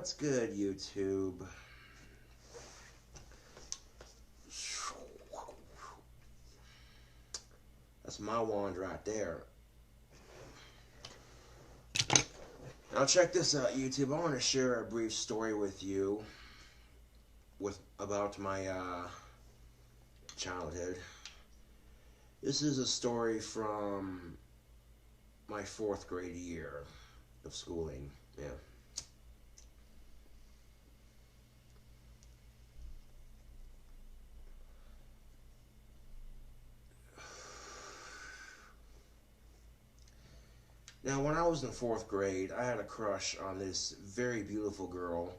What's good, YouTube? That's my wand right there. Now check this out, YouTube. I want to share a brief story with you about my childhood. This is a story from my 4th grade year of schooling. Yeah. Now, when I was in 4th grade, I had a crush on this very beautiful girl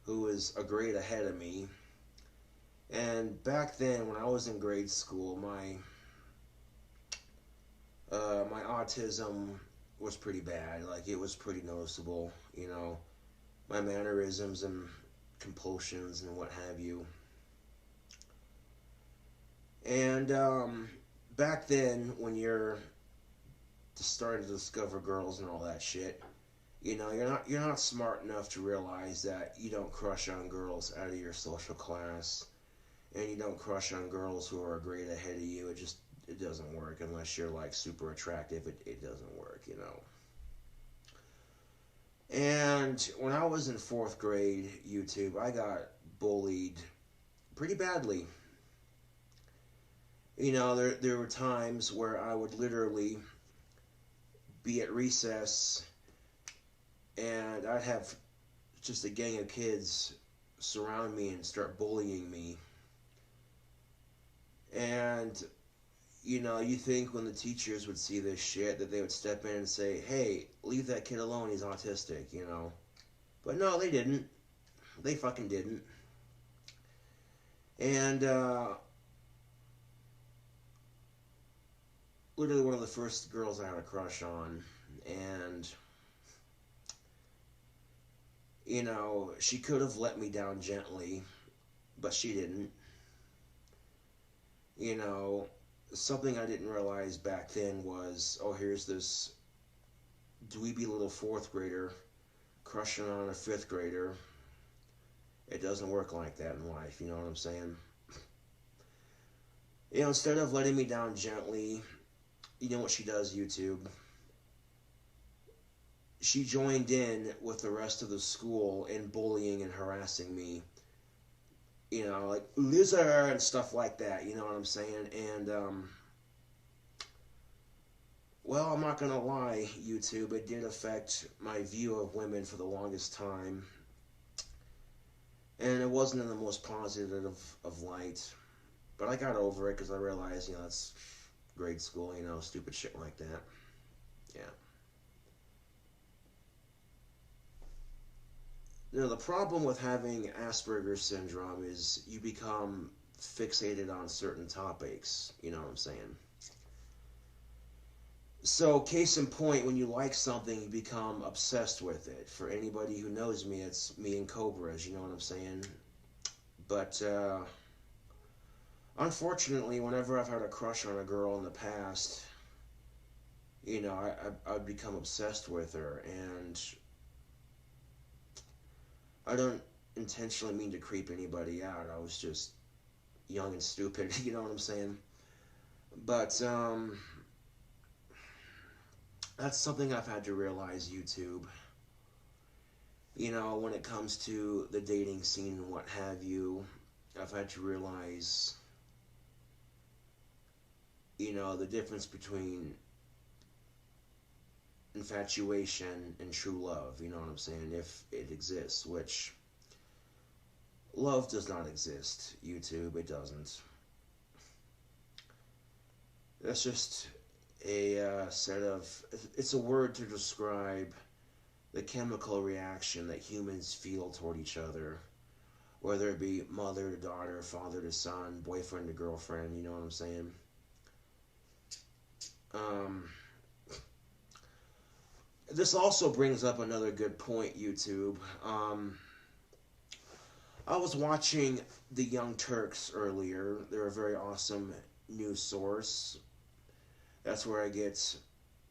who was a grade ahead of me. And back then, when I was in grade school, my autism was pretty bad. Like, it was pretty noticeable, you know, my mannerisms and compulsions and what have you. And back then, when you're starting to discover girls and all that shit, you know, you're not smart enough to realize that you don't crush on girls out of your social class, and you don't crush on girls who are a grade ahead of you. It doesn't work unless you're like super attractive. It doesn't work, you know. And when I was in 4th grade, YouTube, I got bullied pretty badly. You know, there were times where I would literally be at recess and I'd have just a gang of kids surround me and start bullying me. And, you know, you think when the teachers would see this shit that they would step in and say, hey, leave that kid alone, he's autistic, you know. But no, they didn't. They fucking didn't. And, literally one of the first girls I had a crush on, and, you know, she could have let me down gently, but she didn't. You know, something I didn't realize back then was, oh, here's this dweeby little 4th grader crushing on a 5th grader. It doesn't work like that in life, you know what I'm saying? You know, instead of letting me down gently, you know what she does, YouTube? She joined in with the rest of the school in bullying and harassing me. You know, like, loser and stuff like that, you know what I'm saying? And, well, I'm not gonna lie, YouTube, it did affect my view of women for the longest time. And it wasn't in the most positive of light. But I got over it because I realized, you know, that's grade school, you know, stupid shit like that. Yeah. You know, the problem with having Asperger's syndrome is you become fixated on certain topics, you know what I'm saying? So, case in point, when you like something, you become obsessed with it. For anybody who knows me, it's me and Cobras, you know what I'm saying? But, unfortunately, whenever I've had a crush on a girl in the past, you know, I'd become obsessed with her, and I don't intentionally mean to creep anybody out. I was just young and stupid, you know what I'm saying? But, that's something I've had to realize, YouTube. You know, when it comes to the dating scene and what have you, I've had to realize, you know, the difference between infatuation and true love, you know what I'm saying, if it exists, which love does not exist, YouTube, it doesn't. That's just a set of, it's a word to describe the chemical reaction that humans feel toward each other, whether it be mother to daughter, father to son, boyfriend to girlfriend, you know what I'm saying? This also brings up another good point, YouTube. I was watching the Young Turks earlier. They're a very awesome news source. That's where I get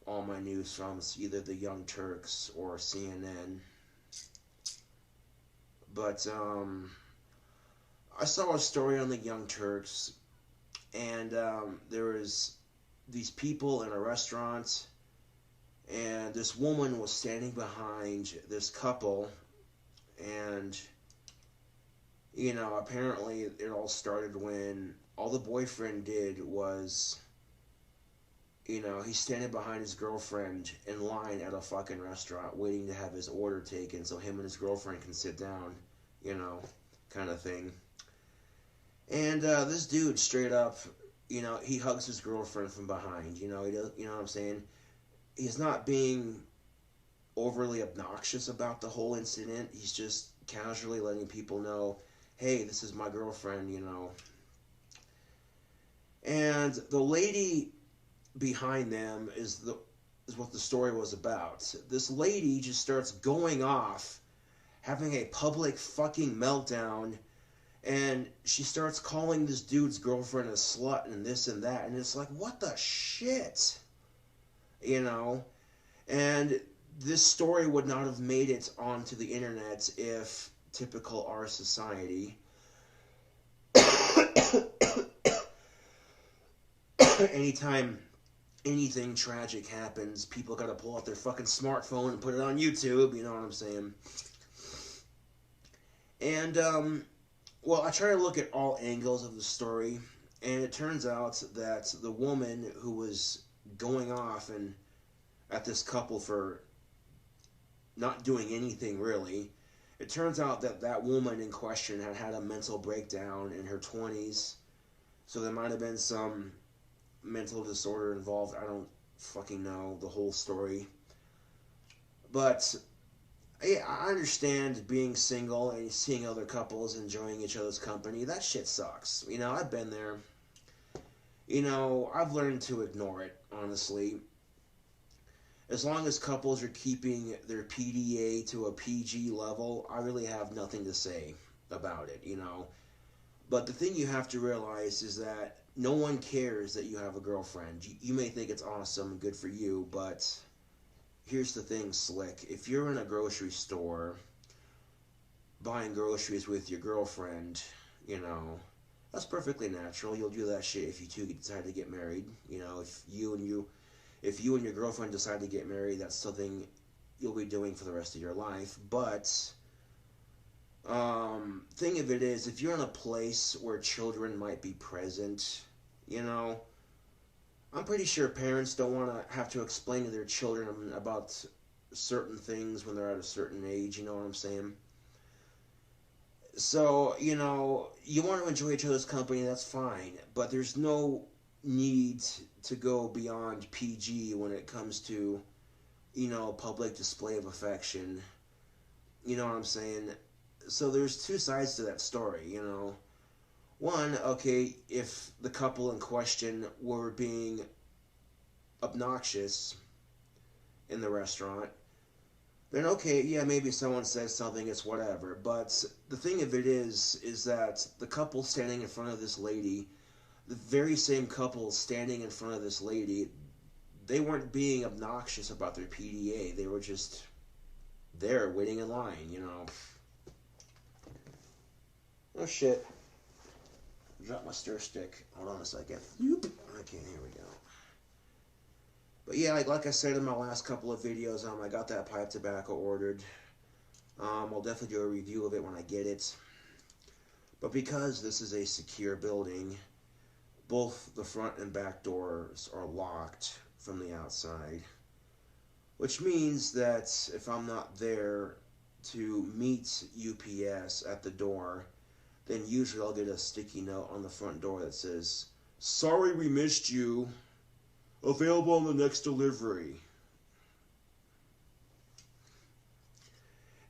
all my news from. It's either the Young Turks or CNN. But I saw a story on the Young Turks, and there was these people in a restaurant, and this woman was standing behind this couple, and you know, apparently it all started when all the boyfriend did was, you know, he's standing behind his girlfriend in line at a fucking restaurant waiting to have his order taken so him and his girlfriend can sit down, you know, kind of thing. And this dude straight up, you know, he hugs his girlfriend from behind, you know, he does, you know what I'm saying? He's not being overly obnoxious about the whole incident. He's just casually letting people know, hey, this is my girlfriend, you know. And the lady behind them is what the story was about. This lady just starts going off, having a public fucking meltdown, and she starts calling this dude's girlfriend a slut and this and that, and it's like, what the shit? You know? And this story would not have made it onto the internet if, typical our society, anytime anything tragic happens, people gotta pull out their fucking smartphone and put it on YouTube, you know what I'm saying? And, well, I try to look at all angles of the story, and it turns out that the woman who was going off and at this couple for not doing anything really, it turns out that that woman in question had had a mental breakdown in her 20s, so there might have been some mental disorder involved. I don't fucking know the whole story. But I understand being single and seeing other couples enjoying each other's company. That shit sucks. You know, I've been there. You know, I've learned to ignore it, honestly. As long as couples are keeping their PDA to a PG level, I really have nothing to say about it, you know. But the thing you have to realize is that no one cares that you have a girlfriend. You may think it's awesome and good for you, but here's the thing, Slick. If you're in a grocery store buying groceries with your girlfriend, you know, that's perfectly natural. You'll do that shit if you two decide to get married. You know, if you and your girlfriend decide to get married, that's something you'll be doing for the rest of your life. But thing of it is, if you're in a place where children might be present, you know, I'm pretty sure parents don't want to have to explain to their children about certain things when they're at a certain age, you know what I'm saying? So, you know, you want to enjoy each other's company, that's fine, but there's no need to go beyond PG when it comes to, you know, public display of affection. You know what I'm saying? So there's two sides to that story, you know. One, okay, if the couple in question were being obnoxious in the restaurant, then okay, yeah, maybe someone says something, it's whatever. But the thing of it is that the couple standing in front of this lady, the very same couple standing in front of this lady, they weren't being obnoxious about their PDA. They were just there waiting in line, you know. Oh shit. Drop my stir stick. Hold on a second. Okay, here we go. But yeah, like I said in my last couple of videos, I got that pipe tobacco ordered. I'll definitely do a review of it when I get it. But because this is a secure building, both the front and back doors are locked from the outside. Which means that if I'm not there to meet UPS at the door, then usually I'll get a sticky note on the front door that says, "Sorry we missed you. Available on the next delivery."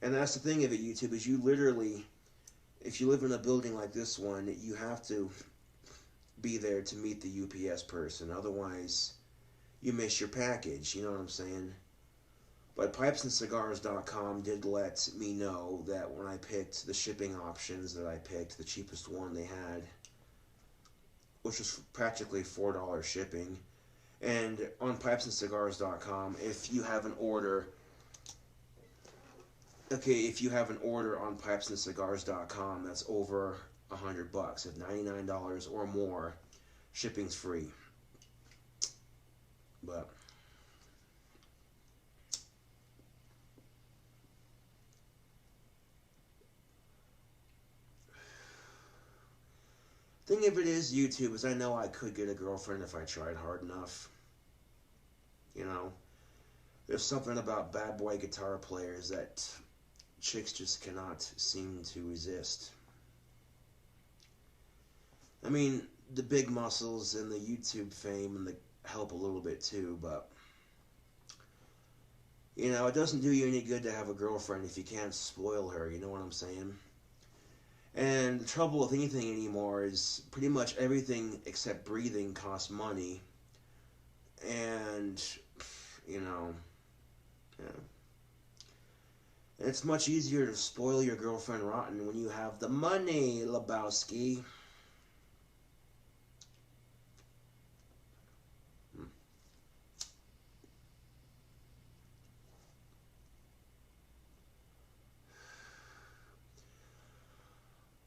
And that's the thing of it, YouTube, is you literally, if you live in a building like this one, you have to be there to meet the UPS person. Otherwise, you miss your package, you know what I'm saying? But pipesandcigars.com did let me know that when I picked the shipping options that I picked, the cheapest one they had, which was practically $4 shipping. And on pipesandcigars.com, if you have an order Okay, if you have an order on pipesandcigars.com that's over $100, if $99 or more, shipping's free. But thing of it is, YouTube, is I know I could get a girlfriend if I tried hard enough. You know, there's something about bad boy guitar players that chicks just cannot seem to resist. I mean, the big muscles and the YouTube fame and the help a little bit too, but you know, it doesn't do you any good to have a girlfriend if you can't spoil her, you know what I'm saying? And the trouble with anything anymore is pretty much everything except breathing costs money. And, you know, yeah. And it's much easier to spoil your girlfriend rotten when you have the money, Lebowski.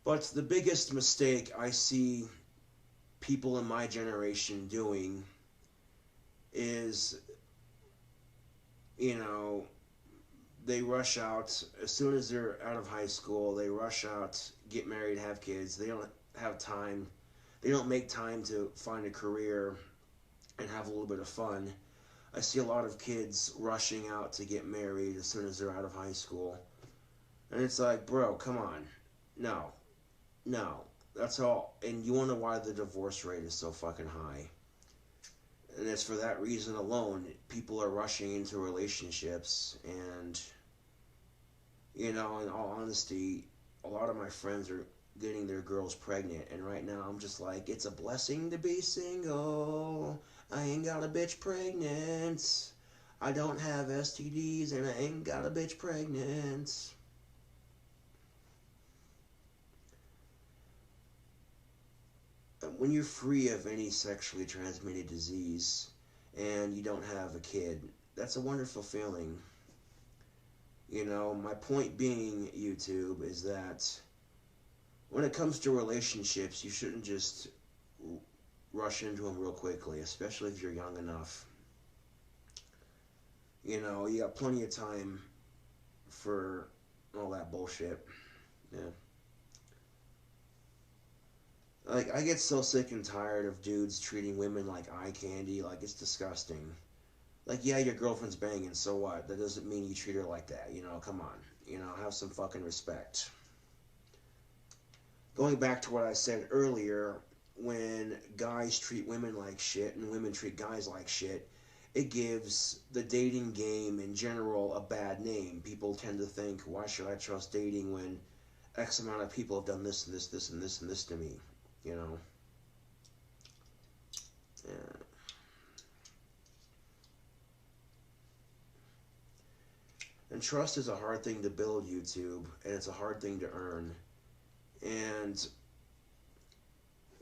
But the biggest mistake I see people in my generation doing is, you know, they rush out as soon as they're out of high school. They rush out, get married, have kids. They don't have time. They don't make time to find a career and have a little bit of fun. I see a lot of kids rushing out to get married as soon as they're out of high school. And it's like, bro, come on. No. No. That's all. And you wonder why the divorce rate is so fucking high. And it's for that reason alone. People are rushing into relationships. And, you know, in all honesty, a lot of my friends are getting their girls pregnant. And right now I'm just like, it's a blessing to be single. I ain't got a bitch pregnant. I don't have STDs and I ain't got a bitch pregnant. When you're free of any sexually transmitted disease and you don't have a kid, that's a wonderful feeling. You know, my point being, YouTube, is that when it comes to relationships, you shouldn't just rush into them real quickly, especially if you're young enough. You know, you got plenty of time for all that bullshit. Yeah. Like, I get so sick and tired of dudes treating women like eye candy. Like, it's disgusting. Like, yeah, your girlfriend's banging, so what? That doesn't mean you treat her like that, you know? Come on. You know, have some fucking respect. Going back to what I said earlier, when guys treat women like shit and women treat guys like shit, it gives the dating game in general a bad name. People tend to think, why should I trust dating when X amount of people have done this and this, this and this and this to me? You know? Yeah. And trust is a hard thing to build, YouTube, and it's a hard thing to earn. And,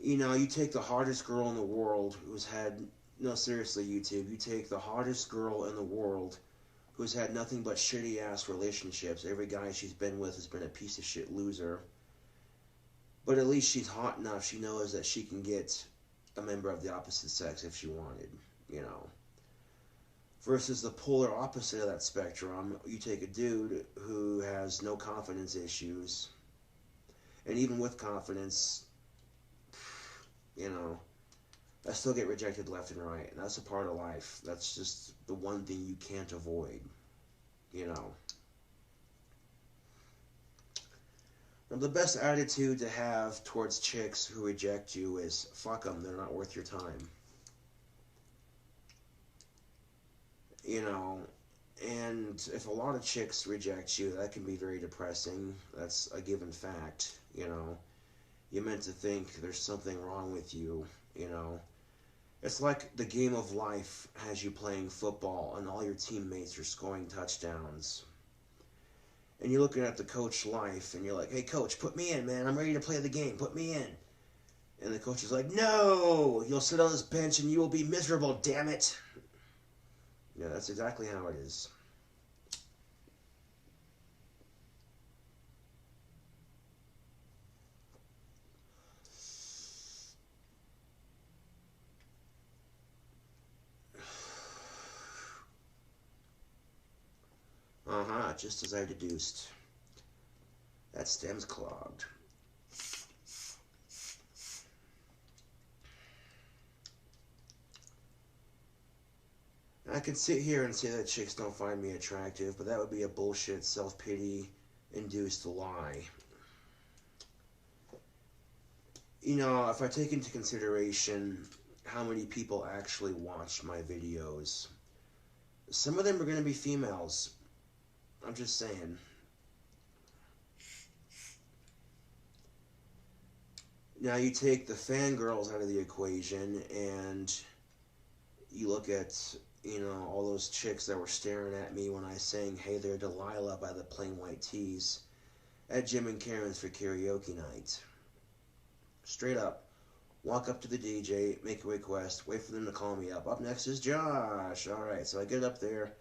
you know, you take the hottest girl in the world who's had, no, seriously, YouTube, you take the hottest girl in the world who's had nothing but shitty-ass relationships. Every guy she's been with has been a piece of shit loser. But at least she's hot enough, she knows that she can get a member of the opposite sex if she wanted, you know. Versus the polar opposite of that spectrum, you take a dude who has no confidence issues, and even with confidence, you know, I still get rejected left and right, and that's a part of life. That's just the one thing you can't avoid, you know. Now, the best attitude to have towards chicks who reject you is, fuck them, they're not worth your time. You know, and if a lot of chicks reject you, that can be very depressing. That's a given fact, you know. You're meant to think there's something wrong with you, you know. It's like the game of life has you playing football and all your teammates are scoring touchdowns. And you're looking at the coach life and you're like, hey coach, put me in, man. I'm ready to play the game. Put me in. And the coach is like, no, you'll sit on this bench and you will be miserable, damn it. Yeah, that's exactly how it is. just as I deduced. That stem's clogged. I could sit here and say that chicks don't find me attractive, but that would be a bullshit, self-pity induced lie. You know, if I take into consideration how many people actually watch my videos, some of them are going to be females. I'm just saying. Now you take the fangirls out of the equation and you look at, you know, all those chicks that were staring at me when I sang Hey There Delilah by the Plain White Tees at Jim and Karen's for karaoke night. Straight up. Walk up to the DJ, make a request, wait for them to call me up. Up next is Josh. Alright, so I get up there.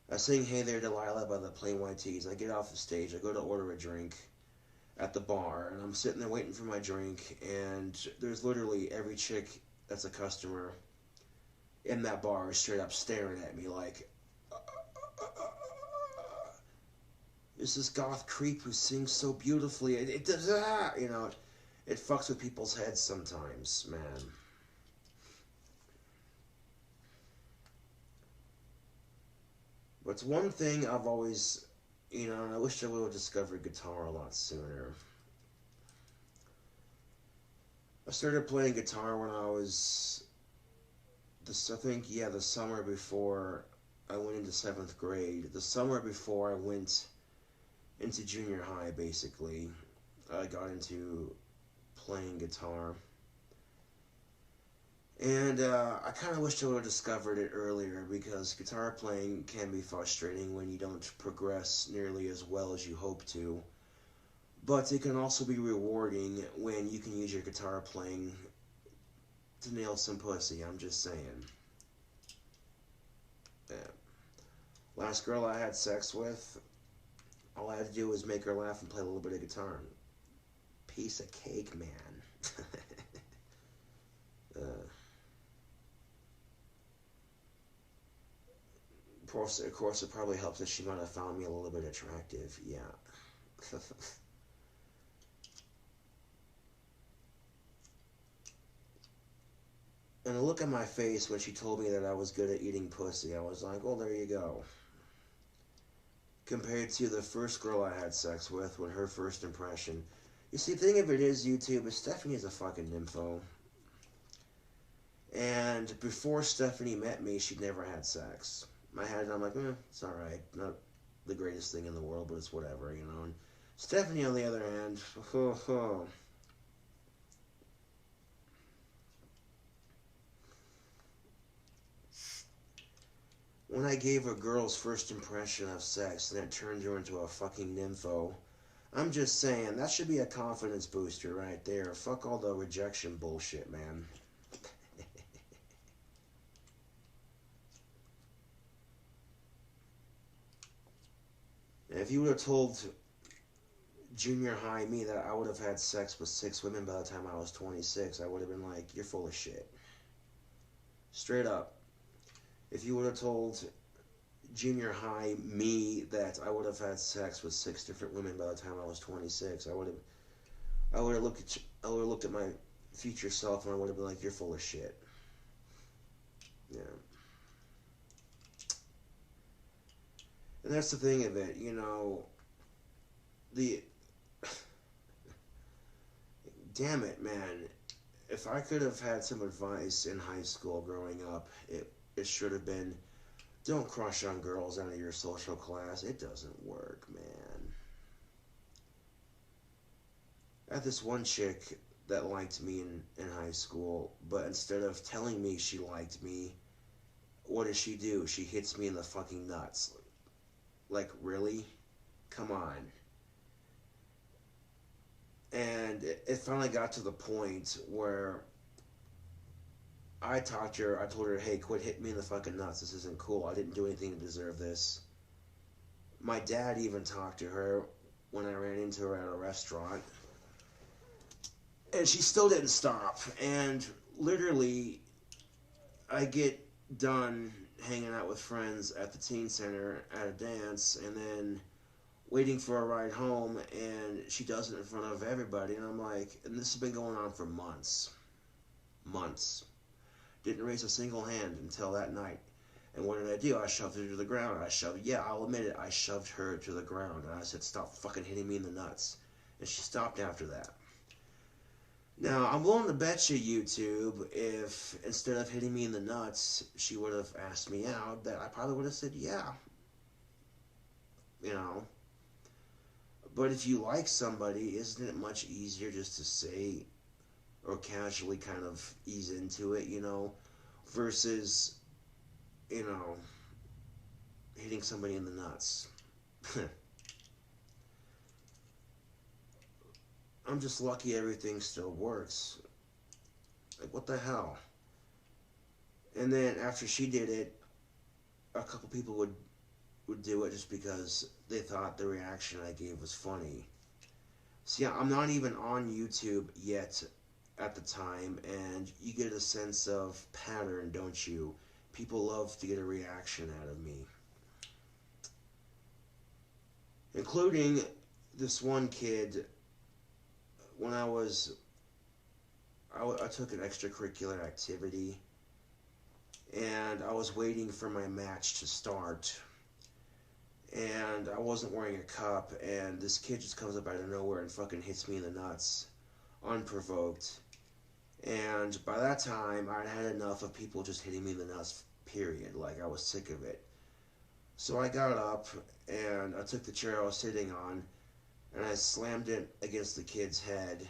I sing Hey There Delilah by the Plain White Tees. I get off the stage. I go to order a drink at the bar. And I'm sitting there waiting for my drink. And there's literally every chick that's a customer in that bar is straight up staring at me like, "Is this goth creep who sings so beautifully? It does that, you know." It fucks with people's heads sometimes, man. But it's one thing I've always, you know, and I wish I would have discovered guitar a lot sooner. I started playing guitar when I was, the summer before I went into 7th grade. The summer before I went into junior high, basically, I got into playing guitar. And I kind of wish I would have discovered it earlier, because guitar playing can be frustrating when you don't progress nearly as well as you hope to. But it can also be rewarding when you can use your guitar playing to nail some pussy, I'm just saying. Yeah. Last girl I had sex with, all I had to do was make her laugh and play a little bit of guitar. Piece of cake, man. Of course, it probably helps that she might have found me a little bit attractive. Yeah. And the look on my face when she told me that I was good at eating pussy, I was like, well, there you go. Compared to the first girl I had sex with, when her first impression. You see, the thing of it is, YouTube, is Stephanie is a fucking nympho. And before Stephanie met me, she'd never had sex. I had it, I'm like, it's alright. Not the greatest thing in the world, but it's whatever, you know. And Stephanie, on the other hand, when I gave a girl's first impression of sex and it turned her into a fucking nympho, I'm just saying, that should be a confidence booster right there. Fuck all the rejection bullshit, man. If you would have told junior high me that I would have had sex with 6 women by the time I was 26, I would have been like, you're full of shit. Straight up. If you would have told junior high me that I would have had sex with 6 different women by the time I was 26, I would have looked at my future self and I would have been like, you're full of shit. Yeah. And that's the thing of it, you know, damn it, man. If I could have had some advice in high school growing up, it should have been, don't crush on girls out of your social class. It doesn't work, man. I had this one chick that liked me in high school, but instead of telling me she liked me, what does she do? She hits me in the fucking nuts. Like, really? Come on. And it finally got to the point where I told her, hey, quit hitting me in the fucking nuts. This isn't cool. I didn't do anything to deserve this. My dad even talked to her when I ran into her at a restaurant. And she still didn't stop. And literally, I get done hanging out with friends at the teen center at a dance, and then waiting for a ride home, and she does it in front of everybody, and I'm like, and this has been going on for months. Months. Didn't raise a single hand until that night. And what did I do? I shoved her to the ground. I'll admit it, I shoved her to the ground, and I said, stop fucking hitting me in the nuts. And she stopped after that. Now, I'm willing to bet you, YouTube, if instead of hitting me in the nuts, she would have asked me out, that I probably would have said, yeah. You know. But if you like somebody, isn't it much easier just to say, or casually kind of ease into it, you know, versus, you know, hitting somebody in the nuts. I'm just lucky everything still works. Like, what the hell? And then after she did it, a couple people would do it just because they thought the reaction I gave was funny. See, I'm not even on YouTube yet at the time, and you get a sense of pattern, don't you? People love to get a reaction out of me. Including this one kid, when I took an extracurricular activity, and I was waiting for my match to start, and I wasn't wearing a cup, and this kid just comes up out of nowhere and fucking hits me in the nuts, unprovoked. And by that time, I'd had enough of people just hitting me in the nuts, period. Like, I was sick of it. So I got up, and I took the chair I was sitting on, and I slammed it against the kid's head,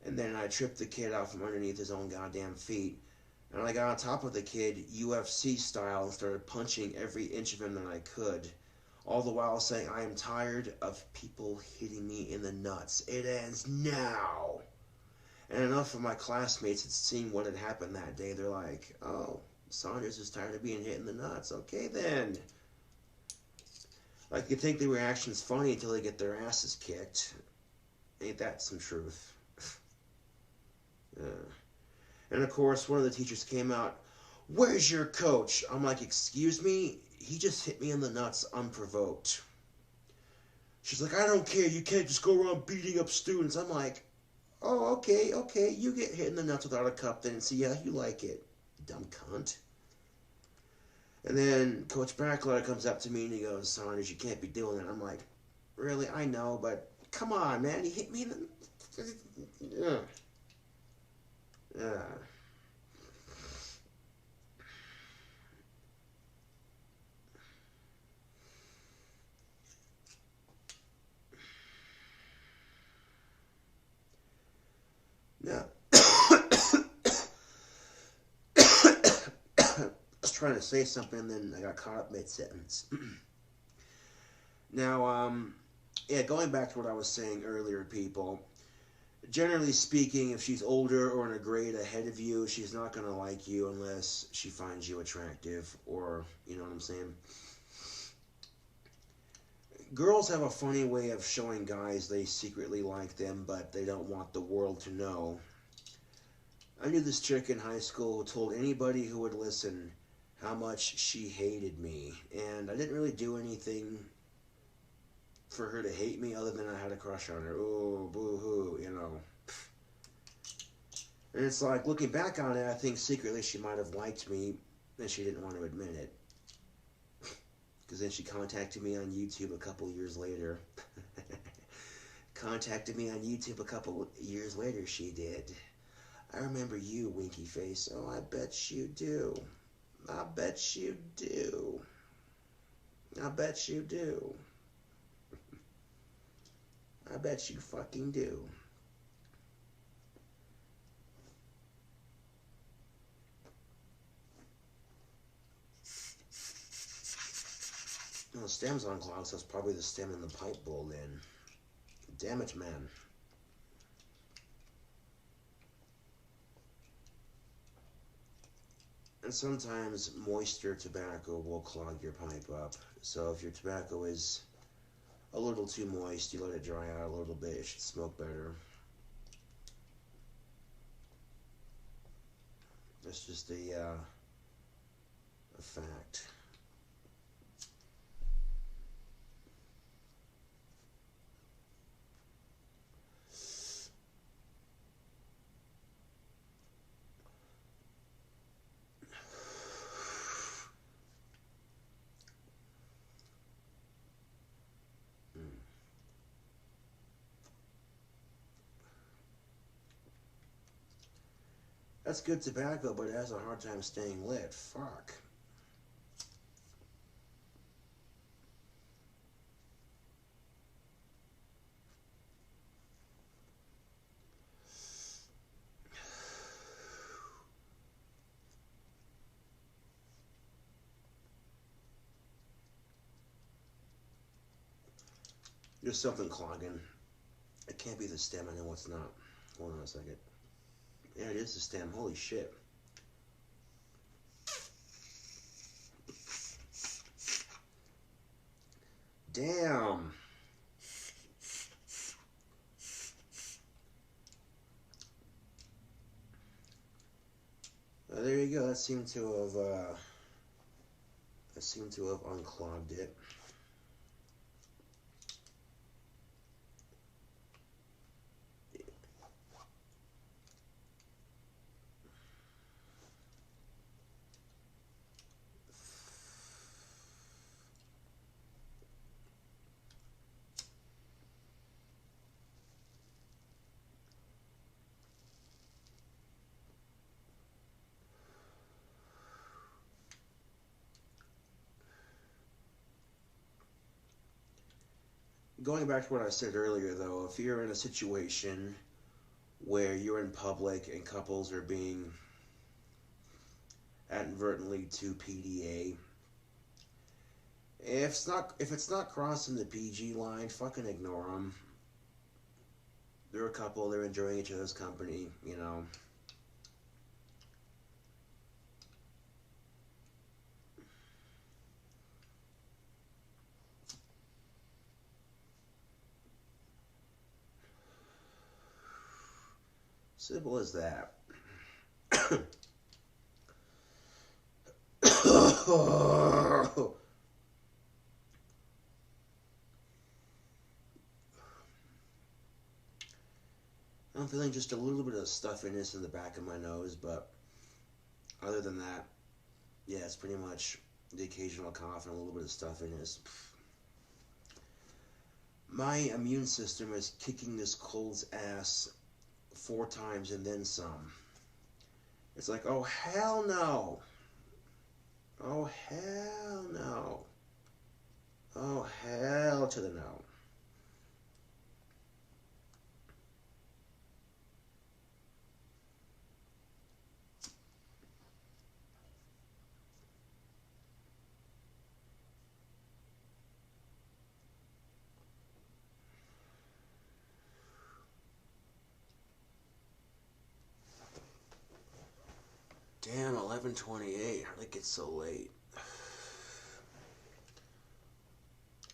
and then I tripped the kid out from underneath his own goddamn feet, and I got on top of the kid, UFC style, and started punching every inch of him that I could, all the while saying, I am tired of people hitting me in the nuts. It ends now. And enough of my classmates had seen what had happened that day. They're like, oh, Saunders is tired of being hit in the nuts. Okay, then. Like, you think the reaction's funny until they get their asses kicked. Ain't that some truth? Yeah. And, of course, one of the teachers came out, where's your coach? I'm like, excuse me? He just hit me in the nuts unprovoked. She's like, I don't care. You can't just go around beating up students. I'm like, oh, okay. You get hit in the nuts without a cup then and see how you like it, dumb cunt. And then Coach Backler comes up to me and he goes, Saunders, you can't be doing that. I'm like, really? I know, but come on, man. He hit me in the... Yeah. Now, I was trying to say something and then I got caught up mid-sentence. Now, yeah, going back to what I was saying earlier, people, generally speaking, if she's older or in a grade ahead of you, she's not going to like you unless she finds you attractive, or, you know what I'm saying? Girls have a funny way of showing guys they secretly like them, but they don't want the world to know. I knew this chick in high school who told anybody who would listen how much she hated me, and I didn't really do anything for her to hate me other than I had a crush on her. Ooh, boo-hoo, you know. And it's like, looking back on it, I think secretly she might have liked me, and she didn't want to admit it. Because then she contacted me on YouTube a couple years later. Contacted me on YouTube a couple years later, she did. I remember you, winky face. Oh, I bet you do. I bet you do. I bet you do. I bet you fucking do. Well, the stem's unclogged, so it's probably the stem in the pipe bowl then. Damn it, man. And sometimes moisture tobacco will clog your pipe up. So if your tobacco is a little too moist, you let it dry out a little bit, it should smoke better. That's just a a fact. That's good tobacco, but it has a hard time staying lit. Fuck. There's something clogging. It can't be the stem. I know it's not. Hold on a second. Yeah, it is the stem. Holy shit. Damn. There you go. That seemed to have unclogged it. Going back to what I said earlier, though, if you're in a situation where you're in public and couples are being inadvertently too PDA, if it's not crossing the PG line, fucking ignore them. They're a couple. They're enjoying each other's company. You know. Simple as that. I'm feeling just a little bit of stuffiness in the back of my nose, but other than that, yeah, it's pretty much the occasional cough and a little bit of stuffiness. My immune system is kicking this cold's ass 4 times and then some. It's like, oh hell no. Oh hell no. Oh hell to the no. Damn, 11:28. How did it get so late?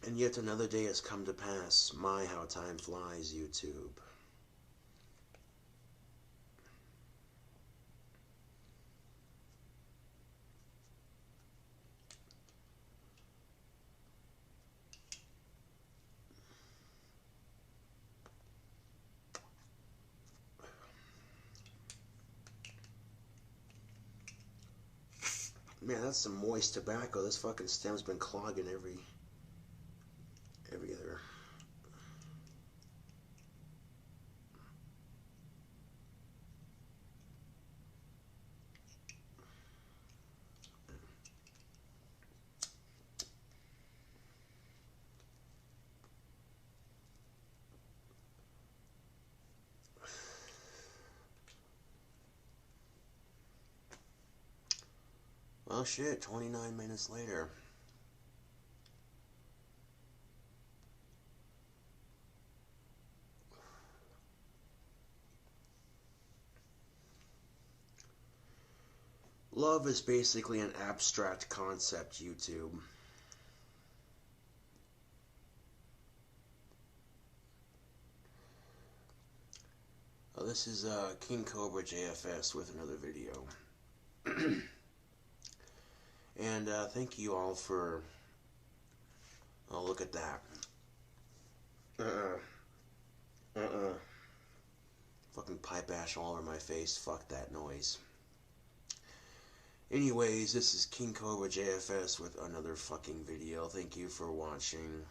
And yet another day has come to pass. My, how time flies, YouTube. Man, that's some moist tobacco. This fucking stem's been clogging every other. Well, shit, 29 minutes later. Love is basically an abstract concept, YouTube. Oh, this is King Cobra JFS with another video. And thank you all for... Oh, look at that. Fucking pipe ash all over my face. Fuck that noise. Anyways, this is KINGCOBRAJFS with another fucking video. Thank you for watching.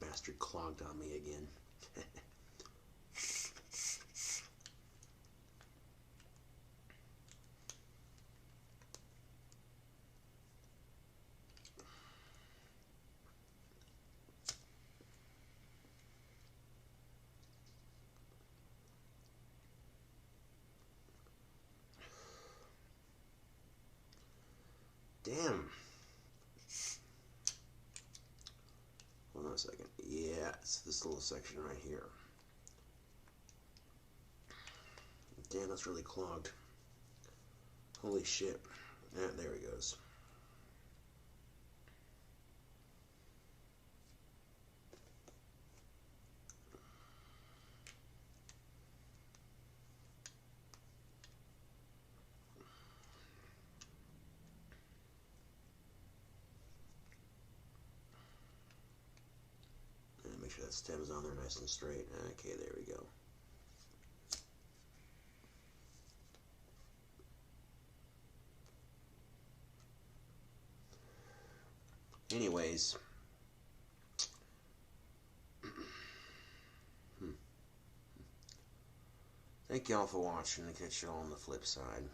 Bastard clogged on me again. Damn. Hold on a second. Yeah, it's this little section right here. Damn, that's really clogged. Holy shit. Yeah, there he goes. Make sure that stem's on there nice and straight. Okay, there we go. Anyways. Thank y'all for watching. I'll catch y'all on the flip side.